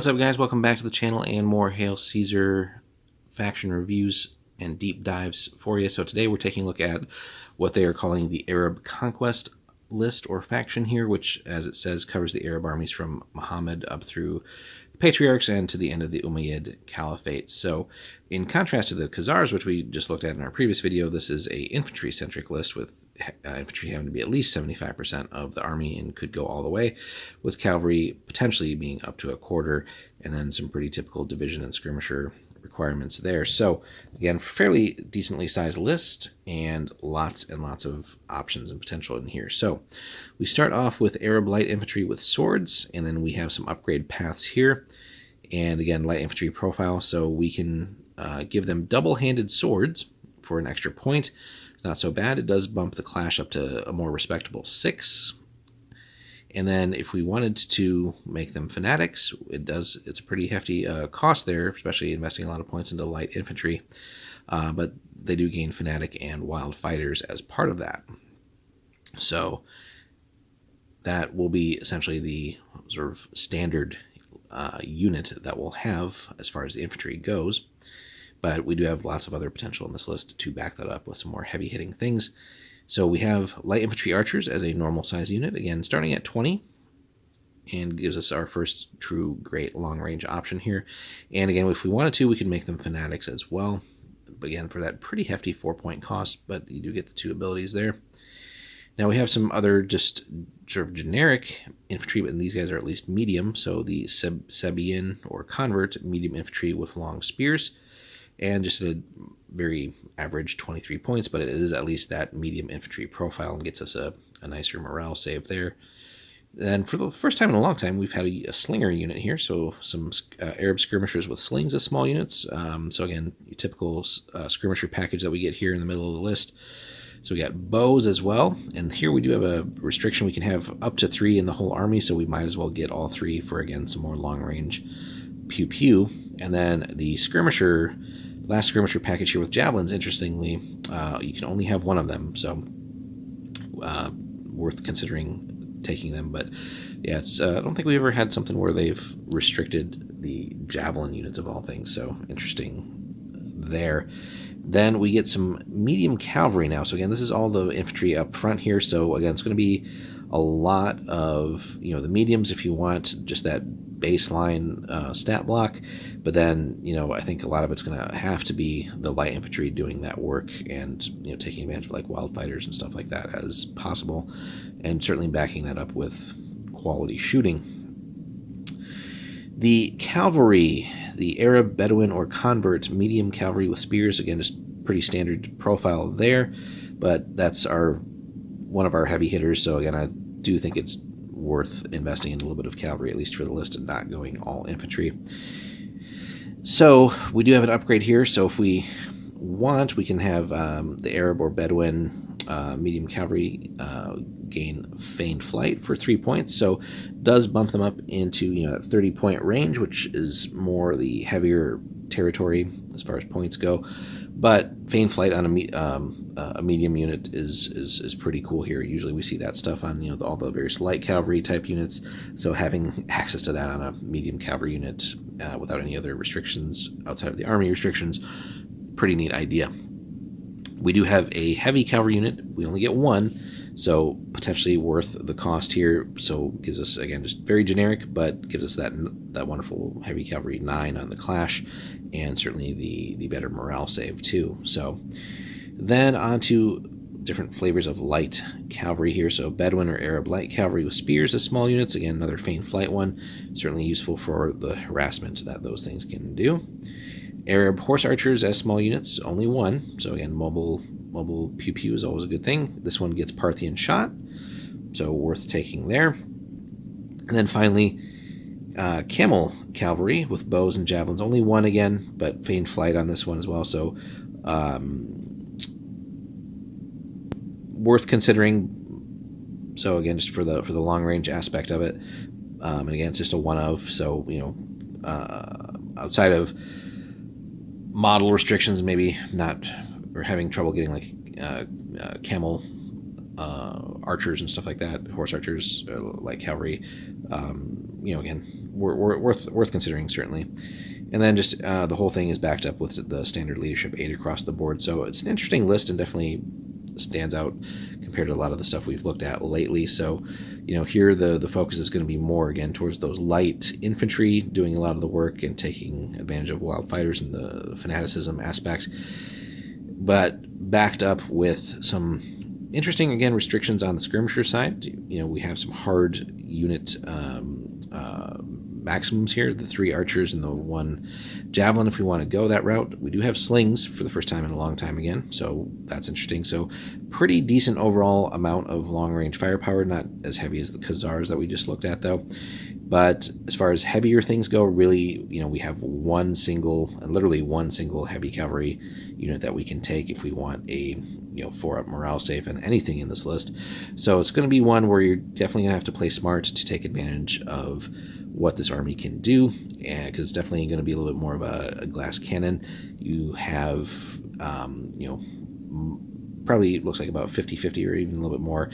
What's up, guys? Welcome back to the channel and more Hail Caesar faction reviews and deep dives for you. So today we're taking a look at what they are calling the Arab Conquest list or faction here, which, as it says, covers the Arab armies from Muhammad up through the Patriarchs and to the end of the Umayyad Caliphate. So in contrast to the Khazars, which we just looked at in our previous video, this is a infantry-centric list with infantry having to be at least 75% of the army and could go all the way, with cavalry potentially being up to a quarter, and then some pretty typical division and skirmisher requirements there. So again, fairly decently sized list and lots of options and potential in here. So we start off with Arab light infantry with swords, and then we have some upgrade paths here. And again, light infantry profile, so we can give them double-handed swords for an extra point. It's not so bad. It does bump the clash up to a more respectable 6. And then if we wanted to make them fanatics, it's a pretty hefty cost there, especially investing a lot of points into light infantry. But they do gain fanatic and wild fighters as part of that. So that will be essentially the sort of standard unit that we'll have as far as the infantry goes. But we do have lots of other potential in this list to back that up with some more heavy-hitting things. So we have light infantry archers as a normal size unit, again starting at 20, and gives us our first true great long-range option here. And again, if we wanted to, we could make them fanatics as well. But again, for that pretty hefty 4-point cost, but you do get the 2 abilities there. Now we have some other just sort of generic infantry, but these guys are at least medium. So the Sabian or convert medium infantry with long spears, and just a very average 23 points, but it is at least that medium infantry profile and gets us a nicer morale save there. And for the first time in a long time, we've had a slinger unit here, so some Arab skirmishers with slings as small units. So again, your typical skirmisher package that we get here in the middle of the list. So we got bows as well, and here we do have a restriction. We can have up to 3 in the whole army, so we might as well get all 3 for, again, some more long-range pew-pew. And then the last skirmisher package here with javelins, interestingly, you can only have 1 of them, so worth considering taking them. But yeah, I don't think we ever had something where they've restricted the javelin units of all things, so interesting there. Then we get some medium cavalry now. So again, this is all the infantry up front here. So again, it's going to be a lot of, the mediums if you want just that baseline stat block. But then, I think a lot of it's going to have to be the light infantry doing that work and, taking advantage of like wild fighters and stuff like that as possible. And certainly backing that up with quality shooting. The cavalry, the Arab, Bedouin, or convert medium cavalry with spears, again, just pretty standard profile there, but that's one of our heavy hitters. So again, I do think it's worth investing in a little bit of cavalry, at least for the list, and not going all infantry. So we do have an upgrade here. So if we want, we can have the Arab or Bedouin medium cavalry gain feigned flight for 3 points, so does bump them up into that 30-point range, which is more the heavier territory as far as points go. But feigned flight on a medium unit is pretty cool here. Usually we see that stuff on all the various light cavalry type units, so having access to that on a medium cavalry unit without any other restrictions outside of the army restrictions, pretty neat idea. We do have a heavy cavalry unit. We only get 1, so potentially worth the cost here. So gives us, again, just very generic, but gives us that wonderful heavy cavalry 9 on the clash, and certainly the better morale save too. So then on to different flavors of light cavalry here. So Bedouin or Arab light cavalry with spears as small units. Again, another feigned flight one. Certainly useful for the harassment that those things can do. Arab horse archers as small units, only 1. So again, mobile pew-pew is always a good thing. This one gets Parthian shot, so worth taking there. And then finally, camel cavalry with bows and javelins, only 1 again, but feigned flight on this one as well. So worth considering. So again, just for the long range aspect of it, and again, it's just a one of. So outside of model restrictions, maybe not, or having trouble getting like camel archers and stuff like that, horse archers, like cavalry, again, worth considering, certainly. And then just the whole thing is backed up with the standard leadership 8 across the board. So it's an interesting list and definitely stands out compared to a lot of the stuff we've looked at lately. So, here the focus is going to be more, again, towards those light infantry, doing a lot of the work and taking advantage of wild fighters and the fanaticism aspect, but backed up with some interesting, again, restrictions on the skirmisher side. We have some hard unit maximums here, the 3 archers and the 1 javelin if we want to go that route. We do have slings for the first time in a long time again, so that's interesting. So pretty decent overall amount of long-range firepower, not as heavy as the Khazars that we just looked at though. But as far as heavier things go, really, we have literally one single heavy cavalry unit that we can take if we want a 4-up morale save and anything in this list. So it's going to be one where you're definitely going to have to play smart to take advantage of what this army can do, because it's definitely going to be a little bit more of a glass cannon. You have, probably looks like about 50-50 or even a little bit more.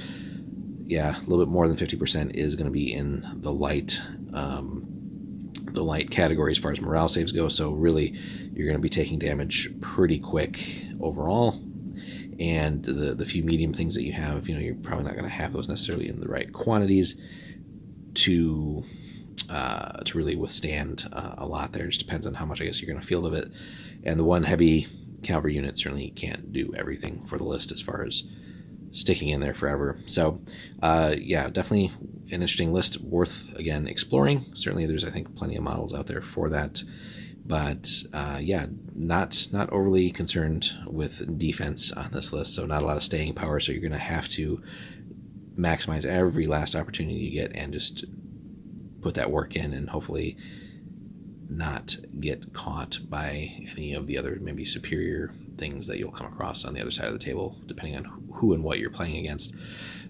Yeah, a little bit more than 50% is going to be in the light category as far as morale saves go. So really, you're going to be taking damage pretty quick overall. And the few medium things that you have, you're probably not going to have those necessarily in the right quantities to really withstand a lot there. It just depends on how much, I guess, you're going to field of it. And the 1 heavy cavalry unit certainly can't do everything for the list as far as sticking in there forever. So definitely an interesting list worth, again, exploring. Certainly there's, I think, plenty of models out there for that. But not overly concerned with defense on this list, so not a lot of staying power. So you're going to have to maximize every last opportunity you get and just put that work in and hopefully not get caught by any of the other maybe superior things that you'll come across on the other side of the table, depending on who and what you're playing against.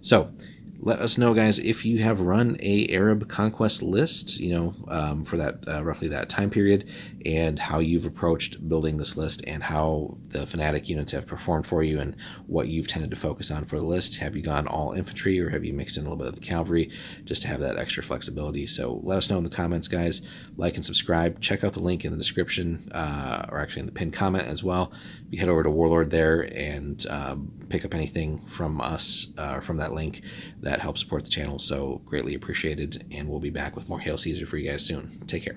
So let us know, guys, if you have run a Arab Conquest list, for that roughly that time period, and how you've approached building this list and how the fanatic units have performed for you and what you've tended to focus on for the list. Have you gone all infantry or have you mixed in a little bit of the cavalry just to have that extra flexibility? So let us know in the comments, guys. Like and subscribe. Check out the link in the description, or actually in the pinned comment as well. You head over to Warlord there and pick up anything from us, from that link. That helps support the channel, so greatly appreciated, and we'll be back with more Hail Caesar for you guys soon. Take care.